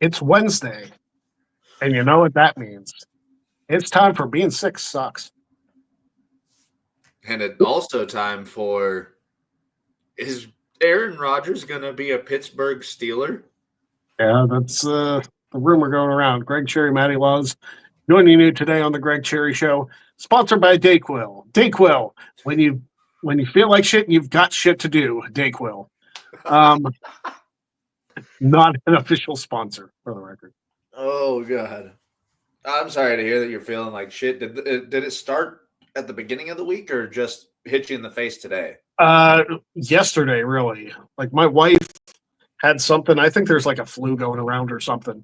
It's Wednesday, and you know what that means. It's time for Being Sick Sucks. And it's also time for, is Aaron Rodgers going to be a Pittsburgh Steeler? Yeah, that's the rumor going around. Greg Cherry, Matty Laws, joining you today on the Greg Cherry Show, sponsored by Dayquil. Dayquil, when you feel like shit and you've got shit to do, Dayquil. Not an official sponsor, for the record. Oh, God. I'm sorry to hear that you're feeling like shit. Did it start at the beginning of the week or just hit you in the face today? Yesterday, really. Like, my wife had something. I think there's like a flu going around or something.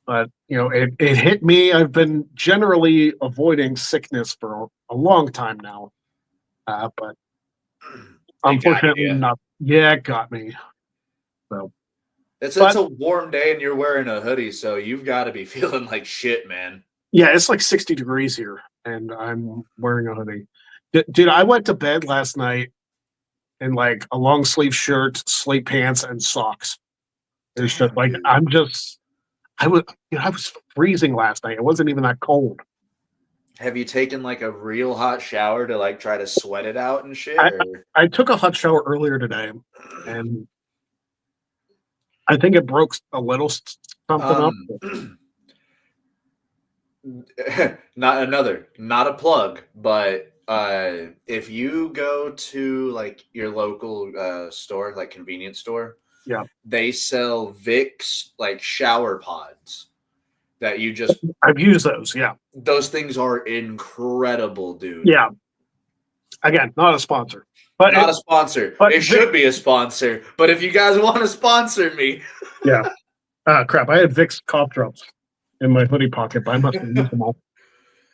But, it hit me. I've been generally avoiding sickness for a long time now. But unfortunately not. Yeah, it got me. So it's a warm day and you're wearing a hoodie, so you've got to be feeling like shit, man. Yeah, it's like 60 degrees here, and I'm wearing a hoodie. Dude, I went to bed last night in like a long sleeve shirt, sleep pants, and socks. It's just like I was freezing last night. It wasn't even that cold. Have you taken like a real hot shower to like try to sweat it out and shit? I took a hot shower earlier today, and I think it broke a little something up. Not a plug, but if you go to like your local store, like convenience store, yeah, they sell Vicks like shower pods that you just. I've used those. Yeah, those things are incredible, dude. Yeah. Again, not a sponsor. But not a sponsor. But it should be a sponsor. But if you guys want to sponsor me. Yeah. Crap. I had Vicks cough drops in my hoodie pocket, but I must have used them all.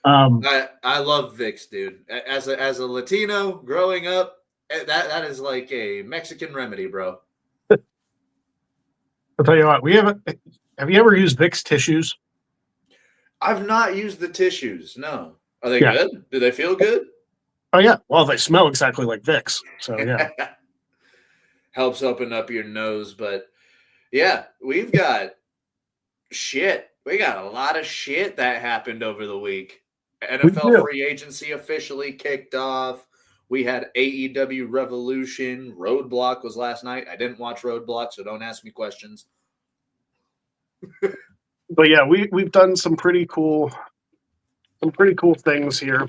I love Vicks, dude. As a Latino growing up, that is like a Mexican remedy, bro. I'll tell you what, have you ever used Vicks tissues? I've not used the tissues, no. Are they good? Do they feel good? Oh, yeah. Well, they smell exactly like Vicks. So, yeah. Helps open up your nose. But, yeah, we've got shit. We got a lot of shit that happened over the week. NFL free agency officially kicked off. We had AEW Revolution. Roadblock was last night. I didn't watch Roadblock, so don't ask me questions. But, yeah, we've done some pretty cool things here.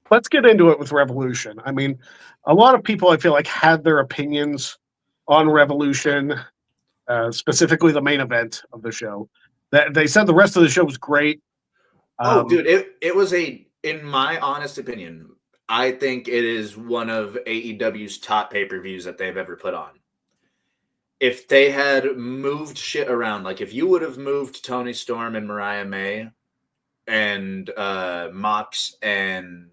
Let's get into it with Revolution. I mean, a lot of people, I feel like, had their opinions on Revolution, specifically the main event of the show. They said the rest of the show was great. Dude, it was in my honest opinion, I think it is one of AEW's top pay-per-views that they've ever put on. If they had moved shit around, like if you would have moved Toni Storm and Mariah May and Mox and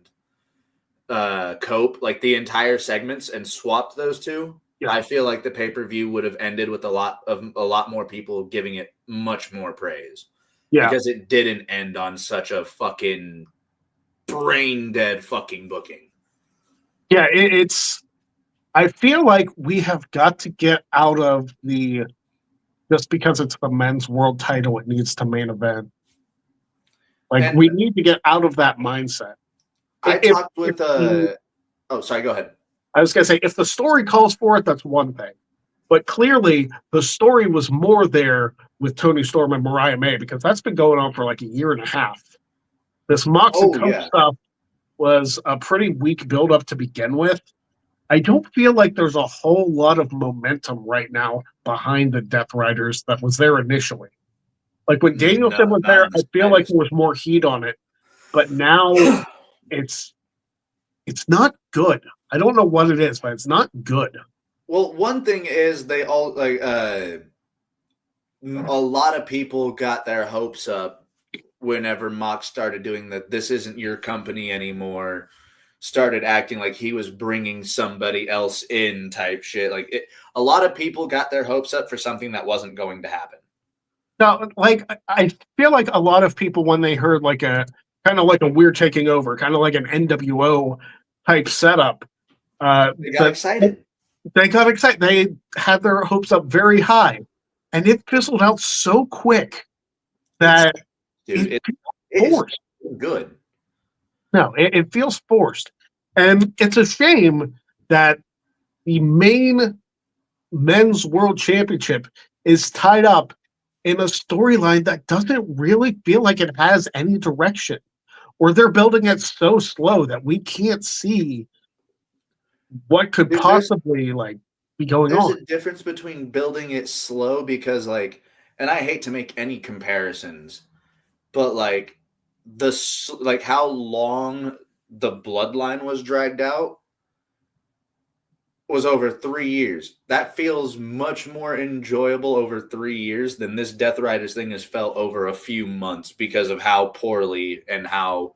Cope, like the entire segments, and swapped those two, I feel like the pay-per-view would have ended with a lot more people giving it much more praise. Yeah, because it didn't end on such a fucking brain dead fucking booking. Yeah, I feel like we have got to get out of just because it's the men's world title, it needs to main event. Like, we need to get out of that mindset. Talked with sorry, go ahead. I was going to say, if the story calls for it, that's one thing. But clearly, the story was more there with Toni Storm and Mariah May, because that's been going on for like a year and a half. This Mox and Cope stuff was a pretty weak build-up to begin with. I don't feel like there's a whole lot of momentum right now behind the Death Riders that was there initially. Like when Danielson was there, I feel like there was more heat on it. But now it's not good. I don't know what it is, but it's not good. Well, one thing is they all like a lot of people got their hopes up whenever Mox started doing that. This isn't your company anymore. Started acting like he was bringing somebody else in type shit. Like a lot of people got their hopes up for something that wasn't going to happen. Now, like I feel like a lot of people, when they heard like a kind of like a weird taking over, kind of like an NWO type setup, they got excited. They got excited. They had their hopes up very high. and it fizzled out so quick that Dude, it it feels is forced. good. No, it feels forced. And it's a shame that the main men's world championship is tied up in a storyline that doesn't really feel like it has any direction, or they're building it so slow that we can't see what could Dude, possibly be going there's on. a difference between building it slow because and I hate to make any comparisons, but how long the bloodline was dragged out was over 3 years. That feels much more enjoyable over 3 years than this Death Riders thing has felt over a few months because of how poorly and how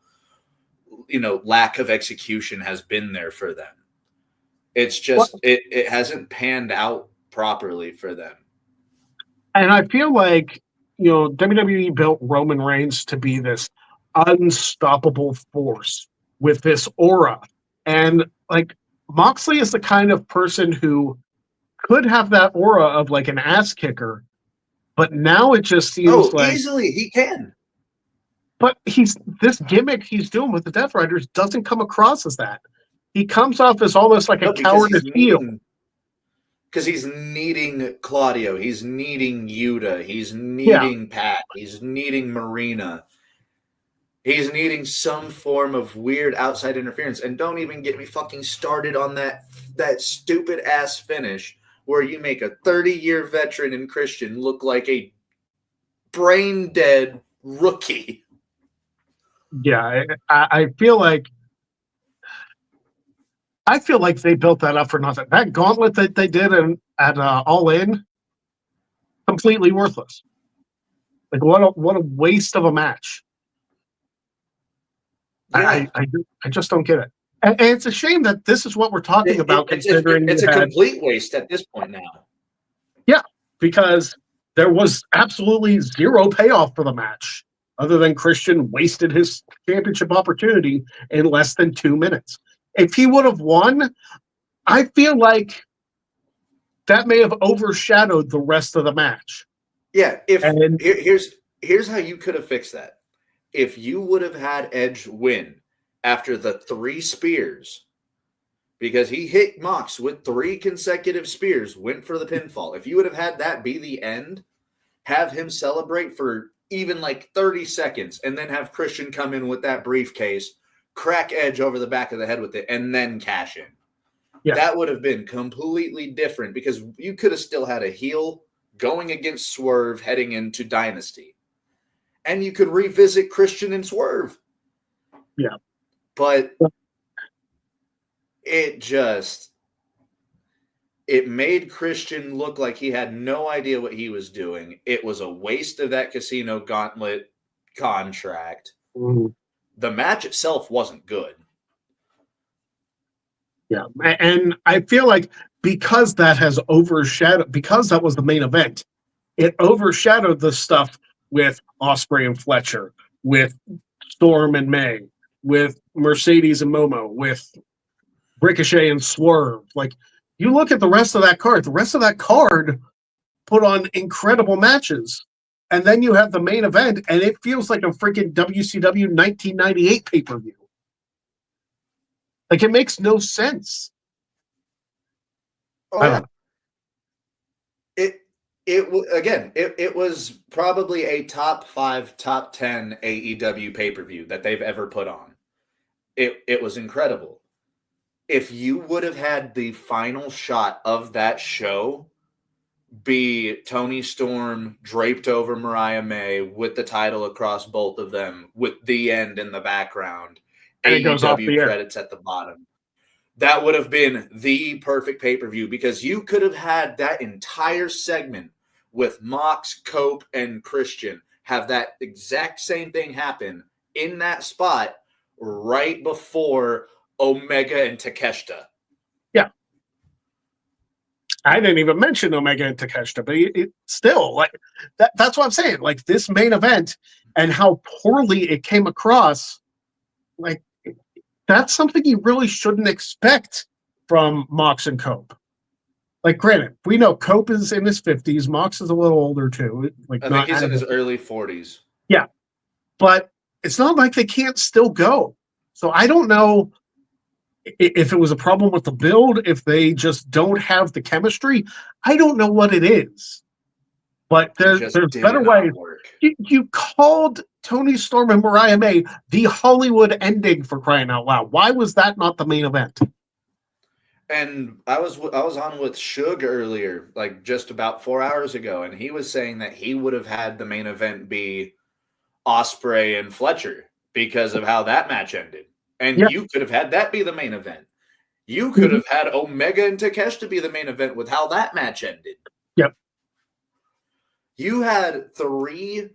lack of execution has been there for them. It's just it hasn't panned out properly for them. And I feel like, WWE built Roman Reigns to be this unstoppable force with this aura. And Moxley is the kind of person who could have that aura of an ass kicker, but now it just seems easily he can. But this gimmick he's doing with the Death Riders doesn't come across as that. He comes off as almost like a cowardice heel. Because he's needing Claudio, he's needing Yuta, he's needing Pat, he's needing Marina. He's needing some form of weird outside interference. And don't even get me fucking started on that stupid ass finish where you make a 30-year veteran in Christian look like a brain dead rookie. Yeah, I feel like they built that up for nothing. That gauntlet that they did at All In, completely worthless. What a waste of a match. Yeah. I just don't get it. And it's a shame that this is what we're talking about, considering it's a complete waste at this point now. Yeah, because there was absolutely zero payoff for the match, other than Christian wasted his championship opportunity in less than 2 minutes. If he would have won, I feel like that may have overshadowed the rest of the match. Yeah, here's how you could have fixed that. If you would have had Edge win after the 3 spears, because he hit Mox with 3 consecutive spears, went for the pinfall. If you would have had that be the end, have him celebrate for even 30 seconds, and then have Christian come in with that briefcase, crack Edge over the back of the head with it, and then cash in. Yeah. That would have been completely different because you could have still had a heel going against Swerve heading into Dynasty. And you could revisit Christian and Swerve. Yeah. But it made Christian look like he had no idea what he was doing. It was a waste of that Casino Gauntlet contract. Mm-hmm. The match itself wasn't good. Yeah. And I feel like because that has overshadowed, because that was the main event, it overshadowed the stuff with Osprey and Fletcher, with Storm and May, with Mercedes and Momo, with Ricochet and Swerve. You look at the rest of that card, put on incredible matches. And then you have the main event, and it feels like a freaking WCW 1998 pay-per-view. It makes no sense. Oh, yeah. It was probably a top 5, top 10 AEW pay-per-view that they've ever put on. It was incredible. If you would have had the final shot of that show be Toni Storm draped over Mariah May with the title across both of them, with the end in the background, and it goes off the credits at the bottom, that would have been the perfect pay-per-view because you could have had that entire segment with Mox, Cope, and Christian have that exact same thing happen in that spot right before Omega and Takeshita. Yeah. I didn't even mention Omega and Takeshita, but it still, that's what I'm saying. This main event and how poorly it came across, that's something you really shouldn't expect from Mox and Cope. like, granted, we know Cope is in his 50s. Mox is a little older too. Like, I not think he's in as- his early 40s. Yeah, but it's not like they can't still go. So I don't know if it was a problem with the build, if they just don't have the chemistry. I don't know what it is. But there's Did better it not ways. work. You called Tony Storm and Mariah May the Hollywood ending, for crying out loud. Why was that not the main event? And I was on with Suge earlier, like just about 4 hours ago, and he was saying that he would have had the main event be Ospreay and Fletcher because of how that match ended. And Yeah. you could have had that be the main event. You could have had Omega and Takeshita be the main event with how that match ended. Yep. You had 3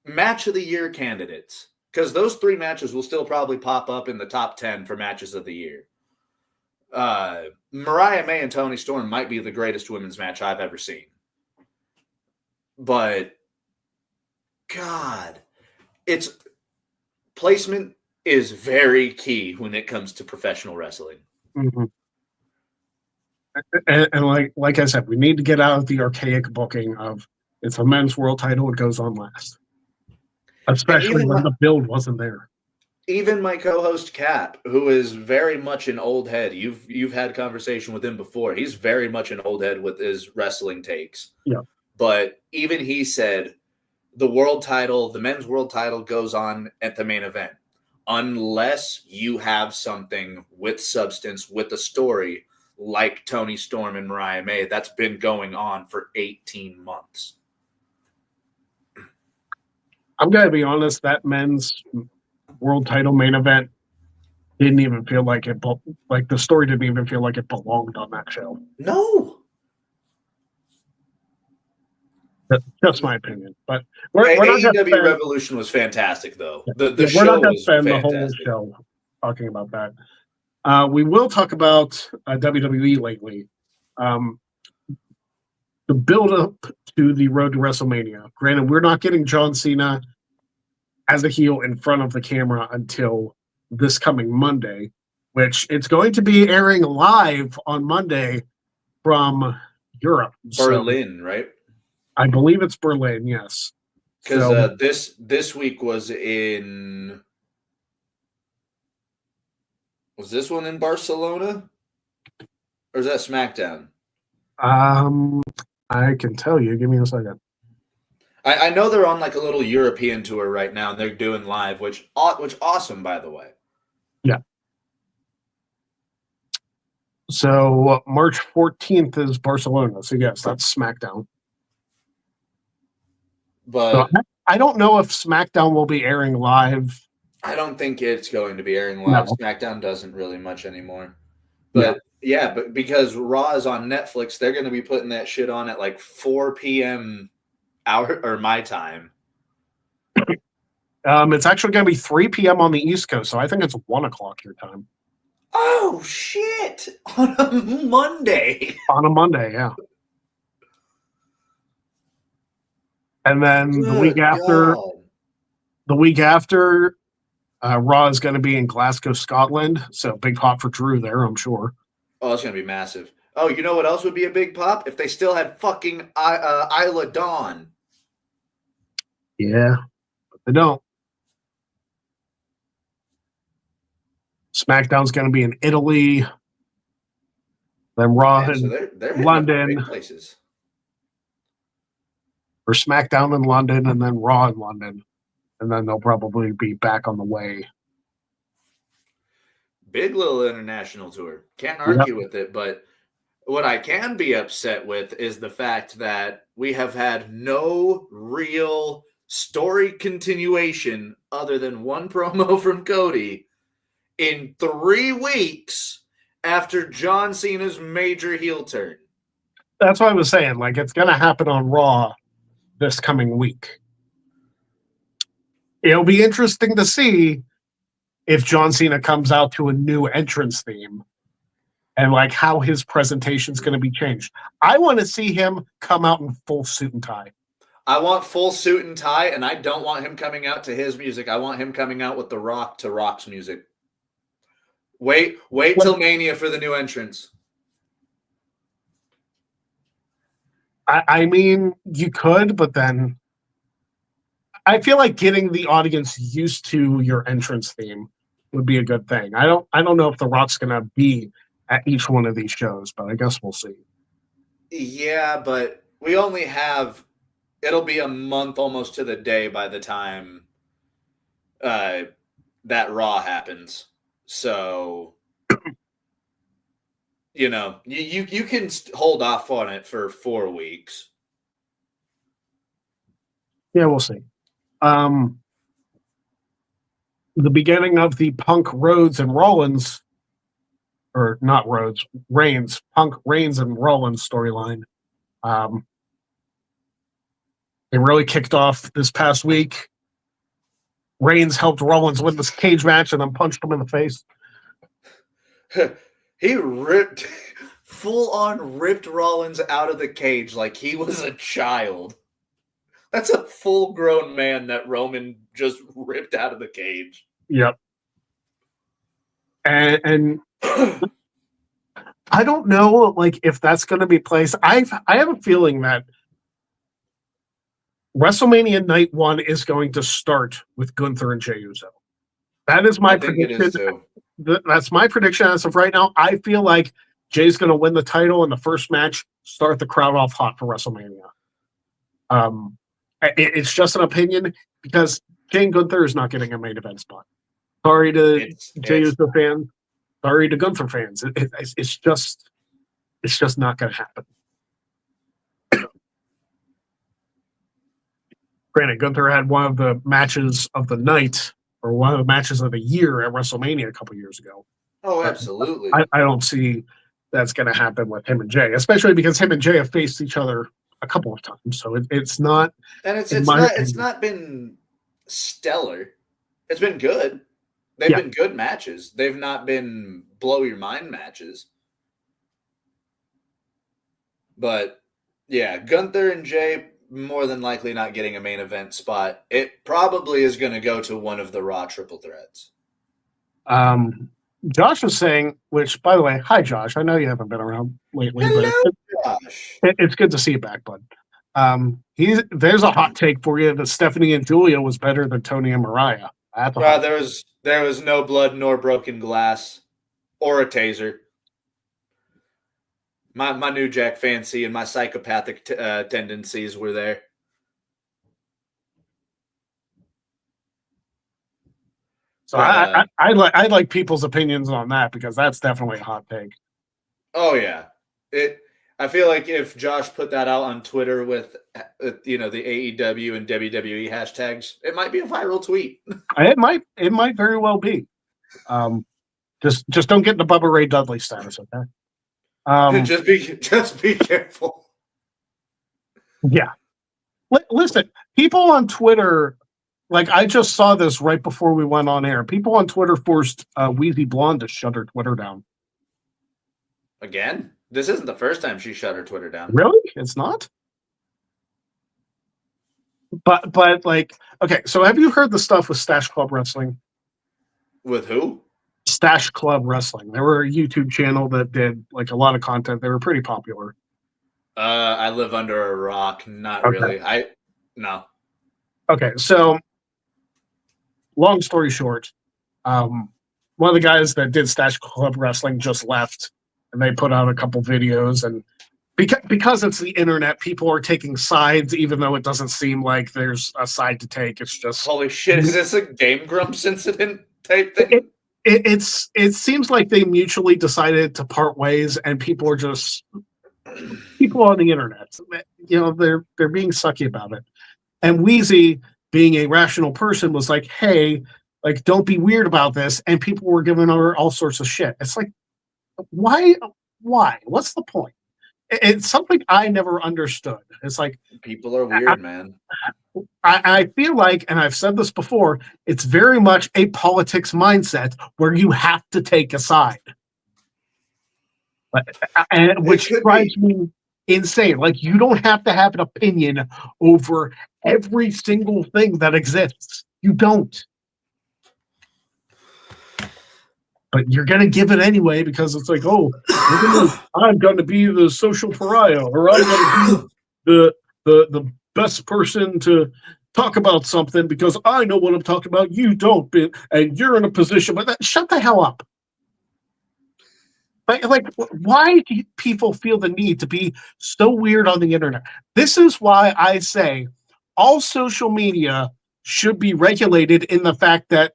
match of the year candidates, because those 3 matches will still probably pop up in the top 10 for matches of the year. Mariah May and Toni Storm might be the greatest women's match I've ever seen. But God, its placement is very key when it comes to professional wrestling. Mm-hmm. And like I said, we need to get out of the archaic booking of it's a men's world title, it goes on last. Especially when the build wasn't there. Even my co-host Cap, who is very much an old head, you've had conversation with him before. He's very much an old head with his wrestling takes. Yeah. But even he said the world title, the men's world title goes on at the main event. Unless you have something with substance, with a story, like Toni Storm and Mariah May, that's been going on for 18 months. I'm going to be honest, that men's world title main event didn't even feel like it, like the story didn't even feel like it belonged on that show. No. That's just my opinion. But AEW Revolution was fantastic, though. The show not going to was spend fantastic. the whole show talking about that. We will talk about WWE lately. The build up to the road to WrestleMania. Granted, we're not getting John Cena as a heel in front of the camera until this coming Monday, which it's going to be airing live on Monday from Europe. Berlin, right? I believe it's Berlin, yes. Because this week was in... Was this one in Barcelona? Or is that SmackDown? I can tell you. Give me a second. I know they're on like a little European tour right now, and they're doing live, which awesome, by the way. Yeah. So March 14th is Barcelona. So yes, that's SmackDown. But so I don't know if SmackDown will be airing live. I don't think it's going to be airing live. No. SmackDown doesn't really much anymore. But yeah, but because Raw is on Netflix, they're going to be putting that shit on at like 4 p.m. or my time. It's actually going to be 3 p.m. on the East Coast, so I think it's 1 o'clock your time. Oh, shit. On a Monday. On a Monday, yeah. And then the week after, Raw is going to be in Glasgow, Scotland. So big pop for Drew there, I'm sure. Oh, it's going to be massive. Oh, you know what else would be a big pop? If they still had fucking Isla Dawn. Yeah, but they don't. SmackDown's going to be in Italy. Then Raw in London. Places. Or SmackDown in London and then Raw in London. And then they'll probably be back on the way. Big little international tour. Can't argue with it, but what I can be upset with is the fact that we have had no real story continuation other than one promo from Cody in 3 weeks after John Cena's major heel turn. That's what I was saying. Like, it's going to happen on Raw this coming week. It'll be interesting to see if John Cena comes out to a new entrance theme and like how his presentation is going to be changed. I want to see him come out in full suit and tie. I want full suit and tie, and I don't want him coming out to his music. I want him coming out with The Rock to Rock's music. Wait till Mania for the new entrance. I mean, you could, but then I feel like getting the audience used to your entrance theme would be a good thing. I don't know if The Rock's gonna be at each one of these shows, but I guess we'll see. Yeah, but we only have it'll be a month almost to the day by the time that Raw happens. So you can hold off on it for 4 weeks. Yeah, we'll see. The beginning of the Punk Rhodes and Rollins, or not Rhodes, Reigns, Punk Reigns and Rollins storyline. It really kicked off this past week. Reigns helped Rollins win this cage match and then punched him in the face. He full on ripped Rollins out of the cage like he was a child. That's a full grown man that Roman just ripped out of the cage. Yep. And I don't know, like, if that's going to be placed. I have a feeling that WrestleMania Night 1 is going to start with Gunther and Jey Uso. That is my prediction. It is too. That's my prediction as of right now. I feel like Jay's going to win the title in the first match, start the crowd off hot for WrestleMania. It's just an opinion because Jay and Gunther is not getting a main event spot. Sorry to Jey Uso fans. Sorry to Gunther fans. It's just not going to happen. Granted, Gunther had one of the matches of the night or one of the matches of the year at WrestleMania a couple years ago. Oh, absolutely. I don't see that's going to happen with him and Jay, especially because him and Jay have faced each other a couple of times. So it's not. And it's not been stellar. It's been good. They've been good matches. They've not been blow your mind matches. But yeah, Gunther and Jay more than likely not getting a main event spot. It probably is going to go to one of the Raw triple threats. Josh was saying, which, by the way, hi, Josh. I know you haven't been around lately. Hello, but Josh. It's good to see you back, bud. There's a hot take for you that Stephanie and Julia was better than Tony and Mariah. There was no blood nor broken glass or a taser. My New Jack fancy and my psychopathic tendencies were there. So I like people's opinions on that because that's definitely a hot take. Oh yeah, I feel like if Josh put that out on Twitter with the AEW and WWE hashtags, it might be a viral tweet. It might very well be. Just don't get in the Bubba Ray Dudley status, okay? Just be careful. Yeah. Listen, people on Twitter, like I just saw this right before we went on air. People on Twitter forced Wheezy Blonde to shut her Twitter down. Again? This isn't the first time she shut her Twitter down. Really? It's not? But like, okay, so have you heard the stuff with Stash Club Wrestling? With who? Stash Club Wrestling. They were a YouTube channel that did like a lot of content. They were pretty popular. I live under a rock. Not really. No. Okay, so long story short, one of the guys that did Stash Club Wrestling just left, and they put out a couple videos. And because it's the internet, people are taking sides, even though it doesn't seem like there's a side to take. It's just holy shit. Is this a Game Grumps incident type thing? It seems like they mutually decided to part ways, and people are just people on the internet. They're being sucky about it. And Wheezy, being a rational person, was like, "Hey, like, don't be weird about this." And people were giving her all sorts of shit. It's like, why? What's the point? It's something I never understood. It's like people are weird, man. I feel like, and I've said this before, it's very much a politics mindset where you have to take a side, which drives me insane. Like, you don't have to have an opinion over every single thing that exists. You don't. But you're going to give it anyway because it's like, oh, I'm going to be the social pariah, or I'm going to be the best person to talk about something because I know what I'm talking about. You don't, and you're in a position. But shut the hell up. Like, why do people feel the need to be so weird on the internet? This is why I say all social media should be regulated in the fact that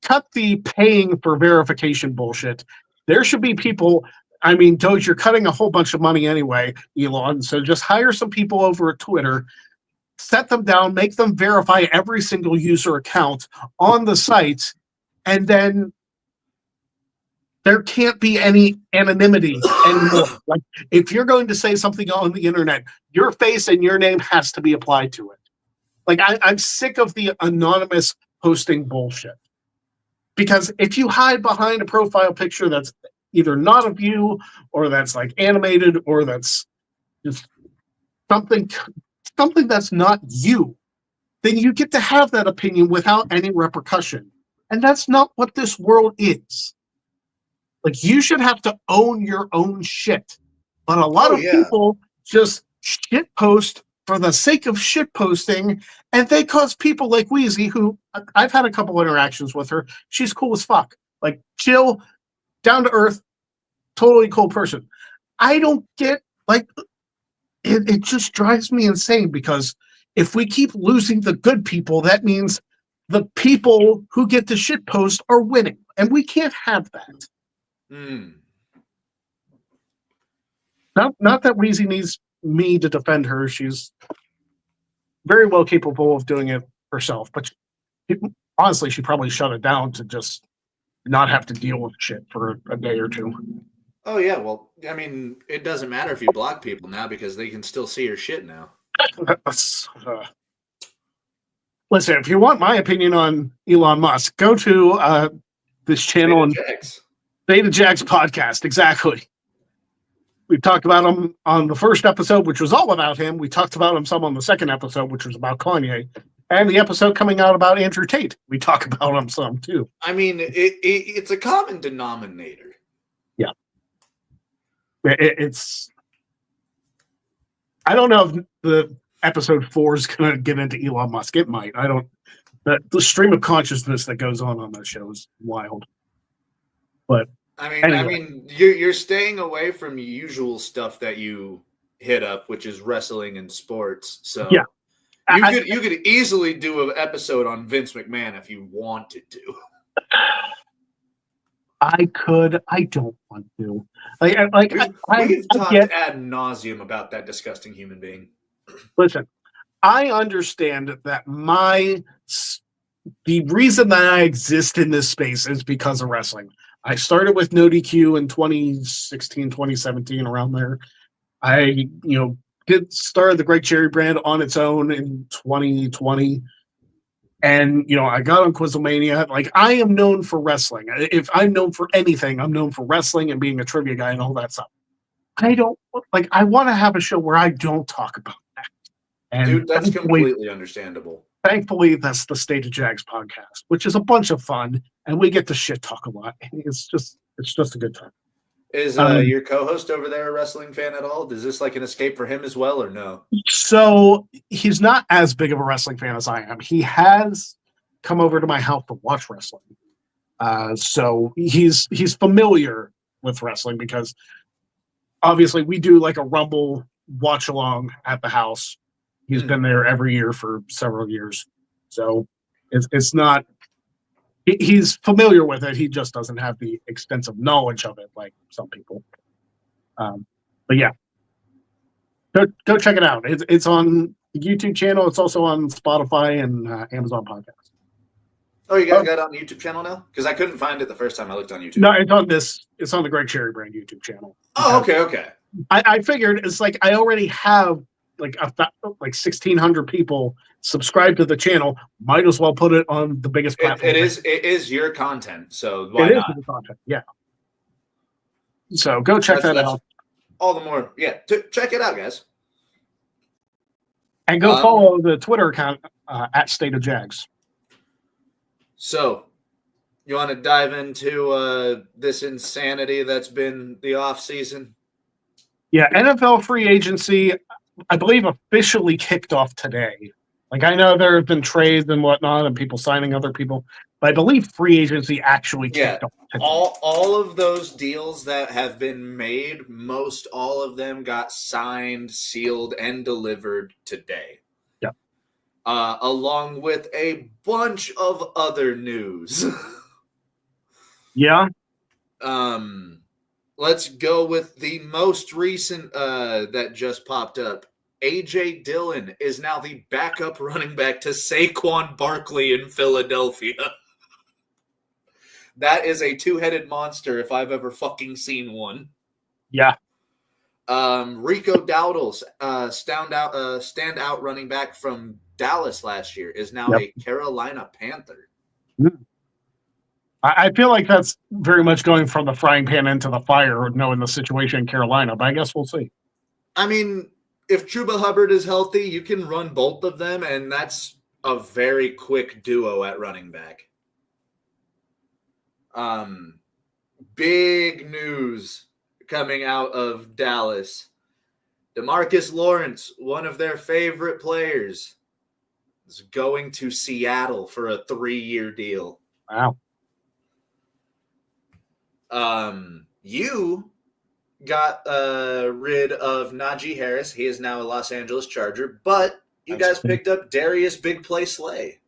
cut the paying for verification bullshit. There should be people. I mean, Doge, you're cutting a whole bunch of money anyway, Elon. So just hire some people over at Twitter, set them down, make them verify every single user account on the site, and then there can't be any anonymity anymore. Like, if you're going to say something on the internet, your face and your name has to be applied to it. Like, I'm sick of the anonymous posting bullshit. Because if you hide behind a profile picture that's either not of you, or that's like animated, or that's just something that's not you, then you get to have that opinion without any repercussion. And that's not what this world is. Like, you should have to own your own shit. But a lot of people just shit post for the sake of shit posting, and they cause people like Wheezy, who I've had a couple interactions with her. She's cool as fuck. Like, chill, down to earth, totally cool person. I don't get, like, it just drives me insane, because if we keep losing the good people, that means the people who get to shit post are winning. And we can't have that. Not that Wheezy needs me to defend her. She's very well capable of doing it herself. But honestly, she probably shut it down to just not have to deal with shit for a day or two. Oh, yeah. Well, I mean, it doesn't matter if you block people now, because they can still see your shit now. Listen, if you want my opinion on Elon Musk, go to this channel and Beta Jags podcast. Exactly. We talked about him on the first episode, which was all about him. We talked about him some on the second episode, which was about Kanye. And the episode coming out about Andrew Tate, we talk about him some too. I mean, it's a common denominator. Yeah. It's... I don't know if the episode 4 is going to get into Elon Musk. It might. I don't... The stream of consciousness that goes on that show is wild. But I mean, you're staying away from usual stuff that you hit up, which is wrestling and sports. So yeah, you could easily do an episode on Vince McMahon if you wanted to. I could. I don't want to. We've talked ad nauseum about that disgusting human being. Listen, I understand that the reason that I exist in this space is because of wrestling. I started with No DQ in 2016, 2017, around there. I, started the Great Cherry brand on its own in 2020. And, I got on Quizlemania. Like, I am known for wrestling. If I'm known for anything, I'm known for wrestling and being a trivia guy and all that stuff. I want to have a show where I don't talk about that. And dude, that's completely understandable. Thankfully, that's the State of Jags podcast, which is a bunch of fun, and we get to shit talk a lot. It's just a good time. Is your co-host over there a wrestling fan at all? Is this like an escape for him as well, or no? So he's not as big of a wrestling fan as I am. He has come over to my house to watch wrestling, so he's familiar with wrestling, because obviously we do like a Rumble watch along at the house. He's been there every year for several years. So it's not... He's familiar with it. He just doesn't have the extensive knowledge of it like some people. But yeah. Go check it out. It's on the YouTube channel. It's also on Spotify and Amazon Podcasts. Oh, you guys got it on the YouTube channel now? Because I couldn't find it the first time I looked on YouTube. No, it's on the Greg Cherry Brand YouTube channel. Oh, okay. I figured it's like I already have like 1,600 people subscribe to the channel. Might as well put it on the biggest platform. It is your content, so why not? Your content, yeah. So go check that out. All the more, yeah. Check it out, guys. And go follow the Twitter account at State of Jags. So, you want to dive into this insanity that's been the off season? Yeah, NFL free agency. I believe, officially kicked off today. Like, I know there have been trades and whatnot and people signing other people, but I believe free agency actually kicked off today. All of those deals that have been made, most all of them got signed, sealed, and delivered today. Yep. Along with a bunch of other news. Yeah. Let's go with the most recent that just popped up. A.J. Dillon is now the backup running back to Saquon Barkley in Philadelphia. That is a two-headed monster if I've ever fucking seen one. Yeah. Rico Dowdle's standout running back from Dallas last year is now a Carolina Panther. I feel like that's very much going from the frying pan into the fire, knowing the situation in Carolina, but I guess we'll see. I mean, if Chuba Hubbard is healthy, you can run both of them, and that's a very quick duo at running back. Big news coming out of Dallas. DeMarcus Lawrence, one of their favorite players, is going to Seattle for a 3-year deal. Wow. You got rid of Najee Harris. He is now a Los Angeles Charger, but you guys picked up Darius Big Play Slay.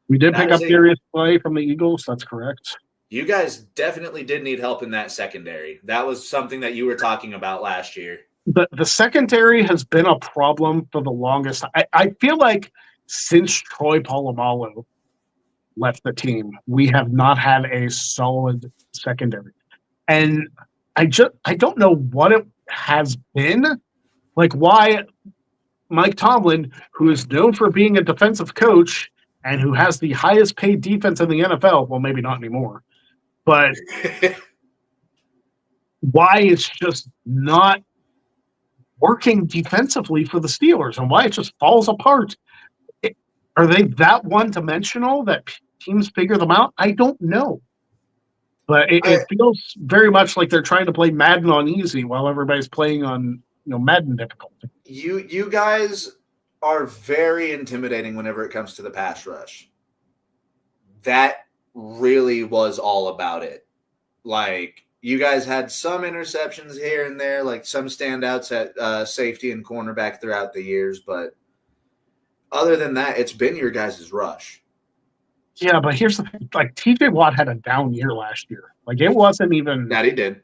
We did pick up Darius Slay from the Eagles. That's correct. You guys definitely did need help in that secondary. That was something that you were talking about last year. The secondary has been a problem for the longest. I feel like since Troy Polamalu left the team, we have not had a solid secondary. And I don't know what it has been. Like, why Mike Tomlin, who is known for being a defensive coach and who has the highest paid defense in the NFL, well, maybe not anymore, but why it's just not working defensively for the Steelers and why it just falls apart. Are they that one-dimensional that teams figure them out? I don't know. But it feels very much like they're trying to play Madden on easy while everybody's playing on Madden difficulty. You guys are very intimidating whenever it comes to the pass rush. That really was all about it. Like, you guys had some interceptions here and there, like some standouts at safety and cornerback throughout the years, but other than that, it's been your guys' rush. Yeah, but here's the thing. Like, TJ Watt had a down year last year. Like, it wasn't even... That he did.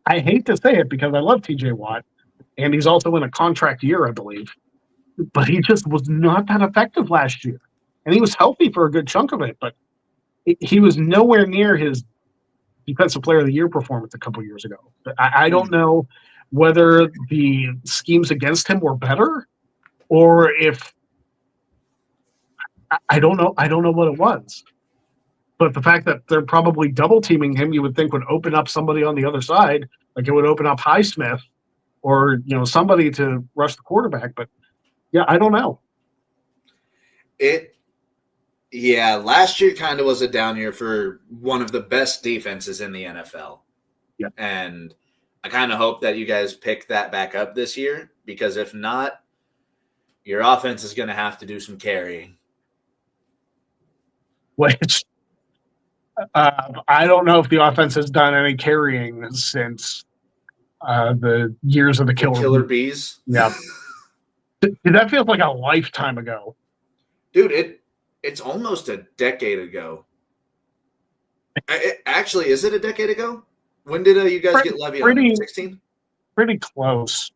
I hate to say it because I love TJ Watt, and he's also in a contract year, I believe. But he just was not that effective last year. And he was healthy for a good chunk of it, but he was nowhere near his Defensive Player of the Year performance a couple years ago. I don't know whether the schemes against him were better or if... I don't know. I don't know what it was. But the fact that they're probably double teaming him, you would think would open up somebody on the other side. Like, it would open up Highsmith or, somebody to rush the quarterback. But yeah, I don't know. Last year kind of was a down year for one of the best defenses in the NFL. Yeah. And I kind of hope that you guys pick that back up this year, because if not, your offense is going to have to do some carrying. Which I don't know if the offense has done any carrying since the years of the Killer Bees. Yeah. That feels like a lifetime ago. Dude, it's almost a decade ago. Actually, is it a decade ago? When did you guys get Le'Veon? In 16? Pretty close.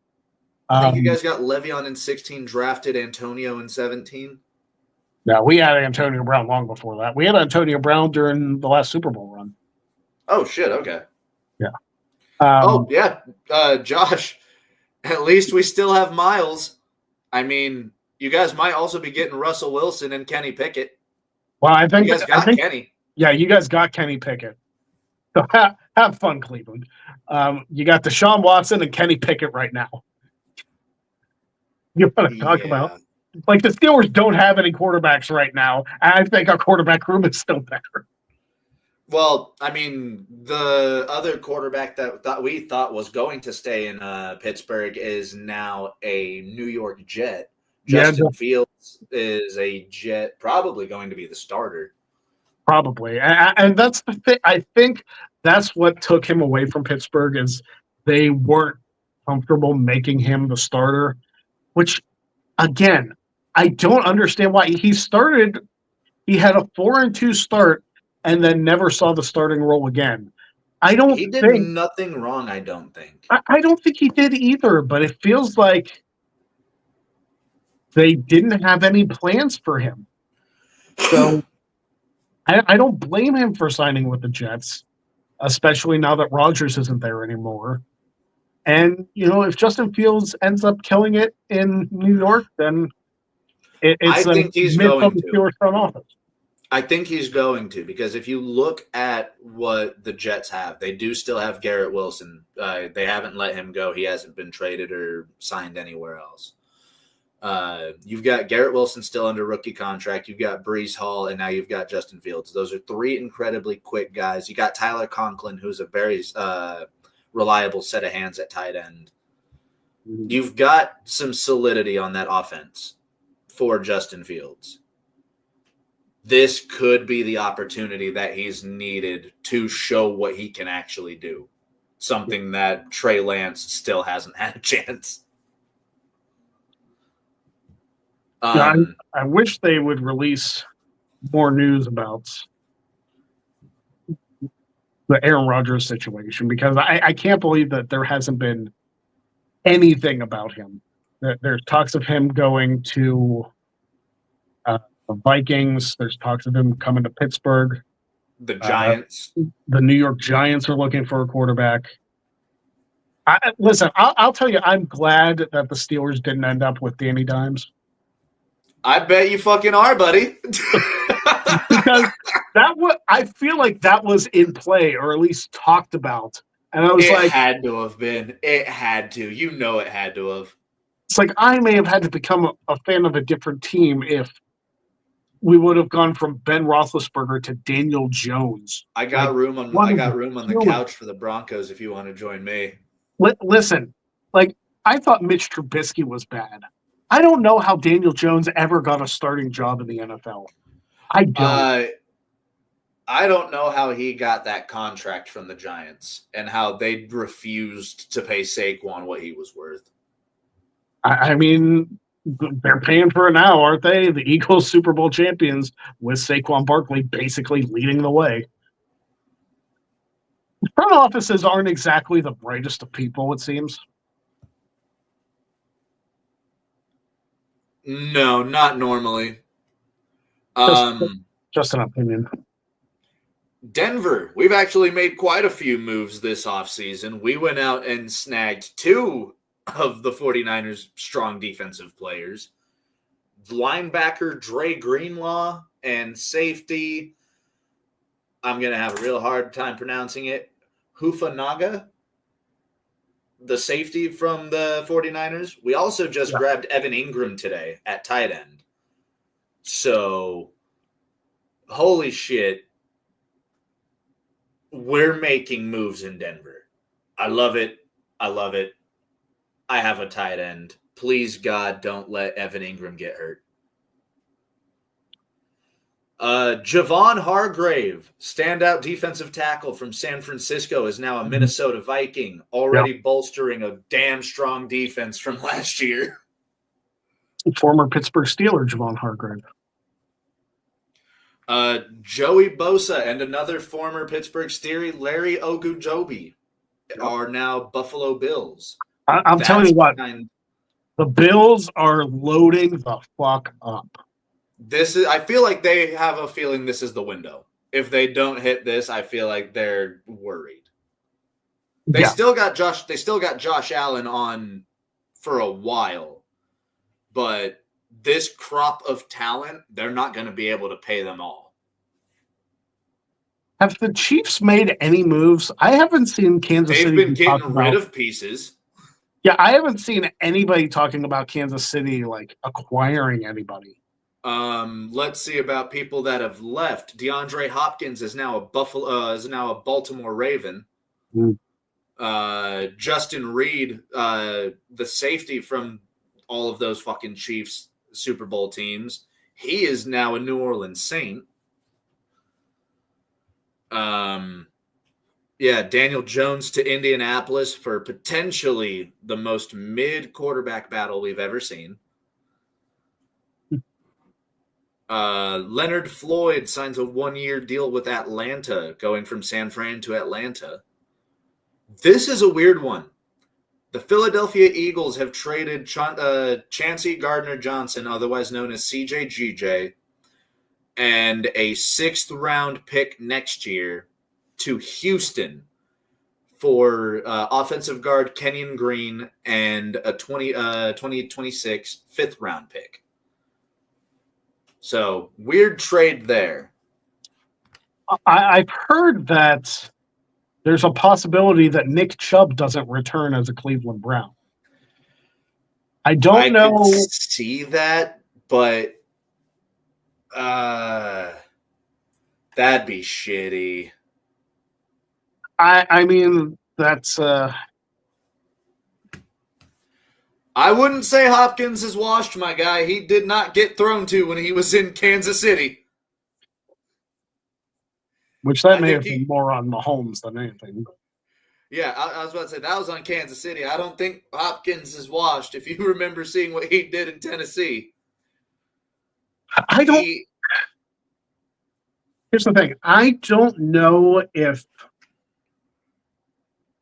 I think you guys got Le'Veon in 16, drafted Antonio in 17. Yeah, we had Antonio Brown long before that. We had Antonio Brown during the last Super Bowl run. Oh, shit. Okay. Yeah. Josh, at least we still have Miles. I mean, you guys might also be getting Russell Wilson and Kenny Pickett. Well, I think you guys got Kenny. Yeah, you guys got Kenny Pickett. So have fun, Cleveland. You got Deshaun Watson and Kenny Pickett right now. You want to talk about? Like, the Steelers don't have any quarterbacks right now. I think our quarterback room is still better. Well, I mean, the other quarterback that we thought was going to stay in Pittsburgh is now a New York Jet. Yeah, Justin Fields is a Jet, probably going to be the starter. probably. And that's the thing. I think that's what took him away from Pittsburgh is they weren't comfortable making him the starter, which, again, I don't understand why. He had a 4-2 start and then never saw the starting role again. He did nothing wrong, I don't think. I don't think he did either, but it feels like they didn't have any plans for him. So I don't blame him for signing with the Jets, especially now that Rodgers isn't there anymore. And, if Justin Fields ends up killing it in New York, then it's I think he's going to. Steelers front office. I think he's going to, because if you look at what the Jets have, they do still have Garrett Wilson. They haven't let him go. He hasn't been traded or signed anywhere else. You've got Garrett Wilson still under rookie contract. You've got Breece Hall, and now you've got Justin Fields. Those are three incredibly quick guys. You got Tyler Conklin, who's a very reliable set of hands at tight end. You've got some solidity on that offense for Justin Fields. This could be the opportunity that he's needed to show what he can actually do. Something that Trey Lance still hasn't had a chance. I wish they would release more news about the Aaron Rodgers situation, because I can't believe that there hasn't been anything about him. There's talks of him going to the Vikings. There's talks of him coming to Pittsburgh. The Giants. The New York Giants are looking for a quarterback. Listen, I'll tell you, I'm glad that the Steelers didn't end up with Danny Dimes. I bet you fucking are, buddy. Because I feel like that was in play, or at least talked about. And I was it had to have been. It had to. It had to have. It's like I may have had to become a fan of a different team if we would have gone from Ben Roethlisberger to Daniel Jones. I got room on the couch for the Broncos if you want to join me. Listen, I thought Mitch Trubisky was bad. I don't know how Daniel Jones ever got a starting job in the NFL. I don't. I don't know how he got that contract from the Giants and how they refused to pay Saquon what he was worth. I mean, they're paying for it now, aren't they? The Eagles Super Bowl champions with Saquon Barkley basically leading the way. Front offices aren't exactly the brightest of people, it seems. No, not normally. Just an opinion. Denver, we've actually made quite a few moves this offseason. We went out and snagged 2 of the 49ers' strong defensive players. Linebacker Dre Greenlaw and safety, I'm going to have a real hard time pronouncing it, Hufanaga, the safety from the 49ers. We also just grabbed Evan Ingram today at tight end. So, holy shit, we're making moves in Denver. I love it. I love it. I have a tight end. Please, God, don't let Evan Ingram get hurt. Javon Hargrave, standout defensive tackle from San Francisco, is now a Minnesota Viking, already bolstering a damn strong defense from last year. Former Pittsburgh Steeler, Javon Hargrave. Joey Bosa and another former Pittsburgh Steeler, Larry Ogunjobi, are now Buffalo Bills. I'm telling you what, the Bills are loading the fuck up. I feel like they have a feeling this is the window. If they don't hit this, I feel like they're worried. They still got Josh Allen on for a while, but this crop of talent, they're not going to be able to pay them all. Have the Chiefs made any moves? I haven't seen Kansas City. They've been getting rid of pieces. Yeah, I haven't seen anybody talking about Kansas City acquiring anybody. Let's see about people that have left. DeAndre Hopkins is now a Baltimore Raven. Justin Reed, the safety from all of those fucking Chiefs Super Bowl teams, he is now a New Orleans Saint. Daniel Jones to Indianapolis for potentially the most mid quarterback battle we've ever seen. Leonard Floyd signs a 1-year deal with Atlanta, going from San Fran to Atlanta. This is a weird one. The Philadelphia Eagles have traded Chauncey Gardner-Johnson, otherwise known as CJGJ, and a 6th-round pick next year to Houston for offensive guard Kenyon Green and a 2026 5th-round pick. So, weird trade there. I've heard that there's a possibility that Nick Chubb doesn't return as a Cleveland Brown. I could see that, but that'd be shitty. I mean, that's... I wouldn't say Hopkins is washed, my guy. He did not get thrown to when he was in Kansas City. Which that may have been more on Mahomes than anything. Yeah, I was about to say, that was on Kansas City. I don't think Hopkins is washed, if you remember seeing what he did in Tennessee. Here's the thing. I don't know if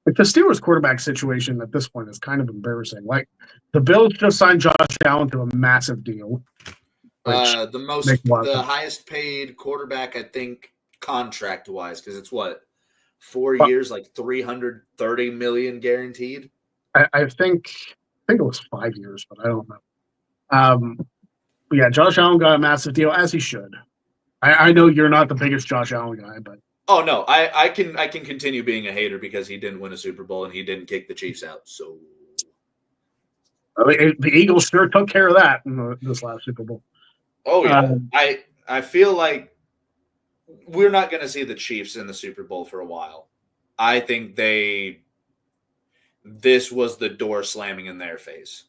the Steelers quarterback situation at this point is kind of embarrassing. Like, the Bills just signed Josh Allen to a massive deal. The highest paid quarterback, I think, contract-wise, because it's 4 years, like $330 million guaranteed? I think it was 5 years, but I don't know. But yeah, Josh Allen got a massive deal, as he should. I know you're not the biggest Josh Allen guy, but... Oh, no, I can continue being a hater because he didn't win a Super Bowl and he didn't kick the Chiefs out. So, the Eagles sure took care of that in this last Super Bowl. Oh yeah, I feel like we're not going to see the Chiefs in the Super Bowl for a while. I think this was the door slamming in their face.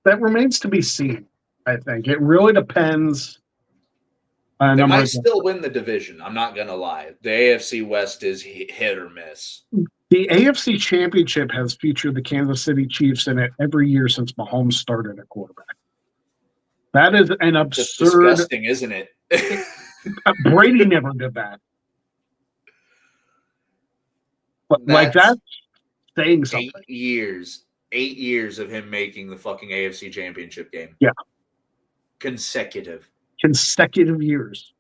That remains to be seen. I think it really depends. They might still win the division. I'm not going to lie. The AFC West is hit or miss. The AFC Championship has featured the Kansas City Chiefs in it every year since Mahomes started at quarterback. That is an absurd... Just disgusting, isn't it? Brady never did that. But like that's saying something. 8 years of him making the fucking AFC Championship game. Yeah. Consecutive years.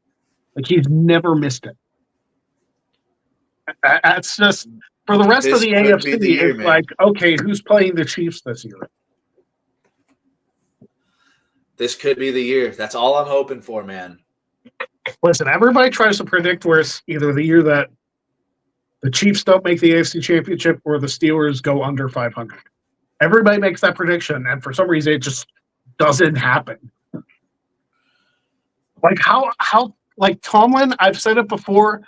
Like, he's never missed it. That's just, for the rest of the AFC, it's like, okay, who's playing the Chiefs this year? This could be the year. That's all I'm hoping for, man. Listen, everybody tries to predict where it's either the year that the Chiefs don't make the AFC Championship or the Steelers go under 500. Everybody makes that prediction, and for some reason, it just doesn't happen. Like, how like Tomlin, I've said it before,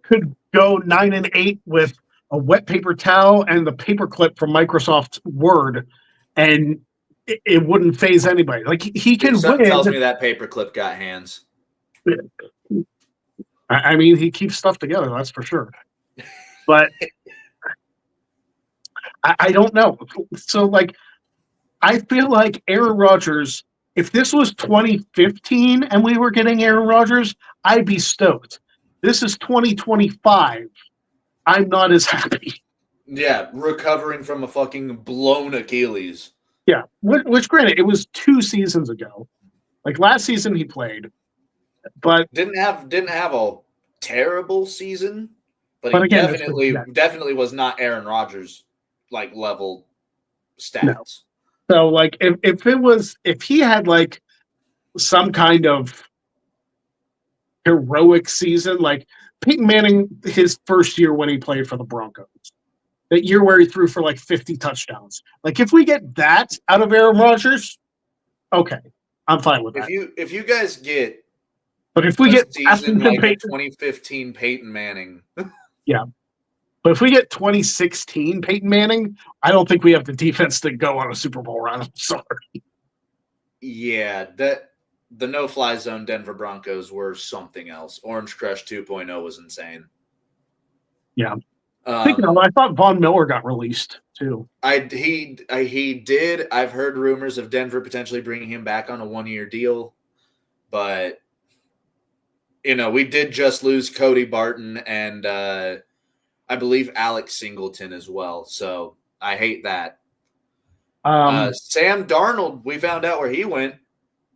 could go 9-8 with a wet paper towel and the paperclip from Microsoft Word, and it wouldn't phase anybody. Like, he can win. Tells me that paperclip got hands. I mean, he keeps stuff together, that's for sure. But I don't know. So, like, I feel like Aaron Rodgers, if this was 2015 and we were getting Aaron Rodgers, I'd be stoked. This is 2025. I'm not as happy. Yeah, recovering from a fucking blown Achilles. Yeah, which granted, it was 2 seasons ago. Like, last season he played, but didn't have a terrible season. But he again, definitely was not Aaron Rodgers like level stats. No. So, like, if he had like some kind of heroic season, like Peyton Manning, his first year when he played for the Broncos, That year where he threw for like 50 touchdowns. Like if we get that out of Aaron Rodgers, okay, I'm fine with that. If you guys get, but if we get season like a 2015 Peyton Manning, yeah. But if we get 2016 Peyton Manning, I don't think we have the defense to go on a Super Bowl run. I'm sorry. Yeah, the no-fly zone Denver Broncos were something else. Orange Crush 2.0 was insane. Yeah. Speaking of, I thought Von Miller got released too. He did. I've heard rumors of Denver potentially bringing him back on a 1-year deal, but we did just lose Cody Barton and I believe Alex Singleton as well. So I hate that. Sam Darnold, we found out where he went,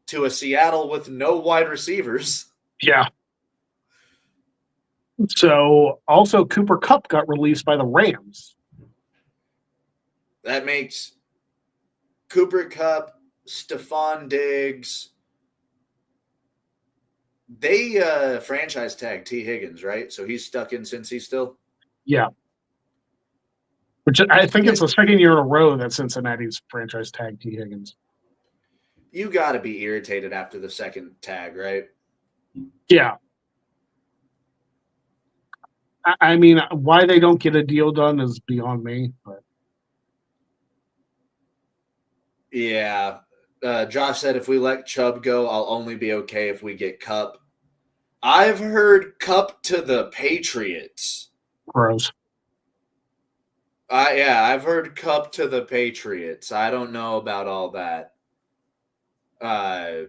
to a Seattle with no wide receivers. Yeah. So also Cooper Kupp got released by the Rams. That makes Cooper Kupp, Stephon Diggs. They franchise tagged T. Higgins, right? So he's stuck in Cincy still? Yeah. Which I think it's the second year in a row that Cincinnati's franchise tagged T. Higgins. You got to be irritated after the second tag, right? Yeah. I mean, why they don't get a deal done is beyond me. But yeah. Josh said if we let Chubb go, I'll only be okay if we get Kupp. I've heard Kupp to the Patriots. Gross. I've heard Kupp to the Patriots. I don't know about all that. I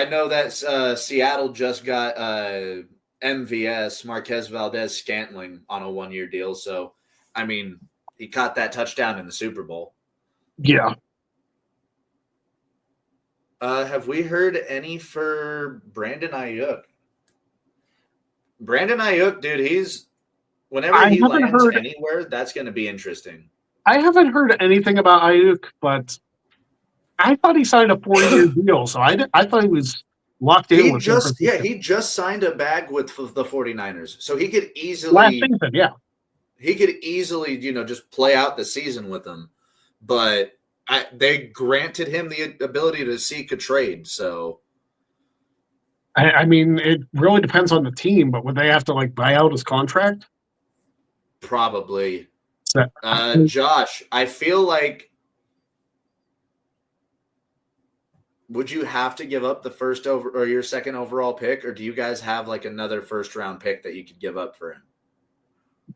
know that Seattle just got MVS, Marquez Valdez-Scantling, on a 1-year deal. So, I mean, he caught that touchdown in the Super Bowl. Yeah. Have we heard any for Brandon Ayuk? Brandon Ayuk, dude, whenever he lands anywhere, that's going to be interesting. I haven't heard anything about Ayuk, but I thought he signed a 4-year deal, so I thought he was locked in with he just signed a bag with the 49ers, so he could easily last season, yeah. He could easily, just play out the season with them, but they granted him the ability to seek a trade, so I mean, it really depends on the team, but would they have to buy out his contract? Probably. So, Josh, I feel like would you have to give up the first or your second overall pick, or do you guys have another first round pick that you could give up for him?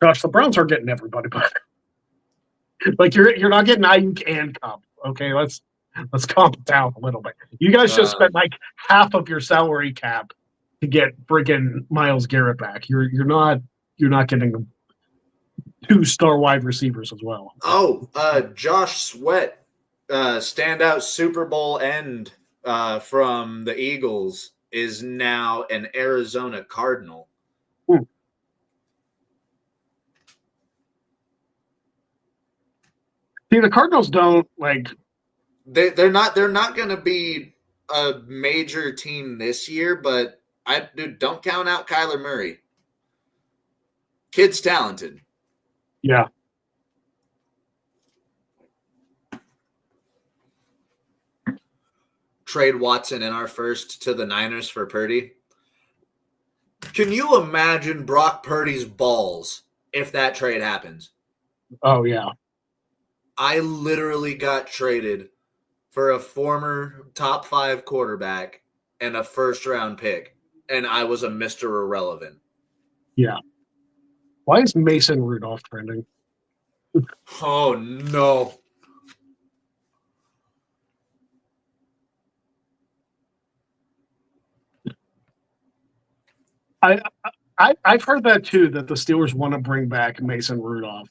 Gosh, the Browns are getting everybody back. You're not getting Ayuk and Kupp. Okay, let's calm down a little bit. You guys just spent half of your salary cap to get friggin' Myles Garrett back. You're not getting 2-star wide receivers as well. Josh Sweat, standout Super Bowl end from the Eagles, is now an Arizona Cardinal. See, the Cardinals don't They're not going to be a major team this year, but don't count out Kyler Murray. Kid's talented. Yeah. Trade Watson in our first to the Niners for Purdy. Can you imagine Brock Purdy's balls if that trade happens? Oh, yeah. I literally got traded for a former top 5 quarterback and a first-round pick, and I was a Mr. Irrelevant. Yeah. Why is Mason Rudolph trending? Oh, no. I've heard that too, that the Steelers want to bring back Mason Rudolph.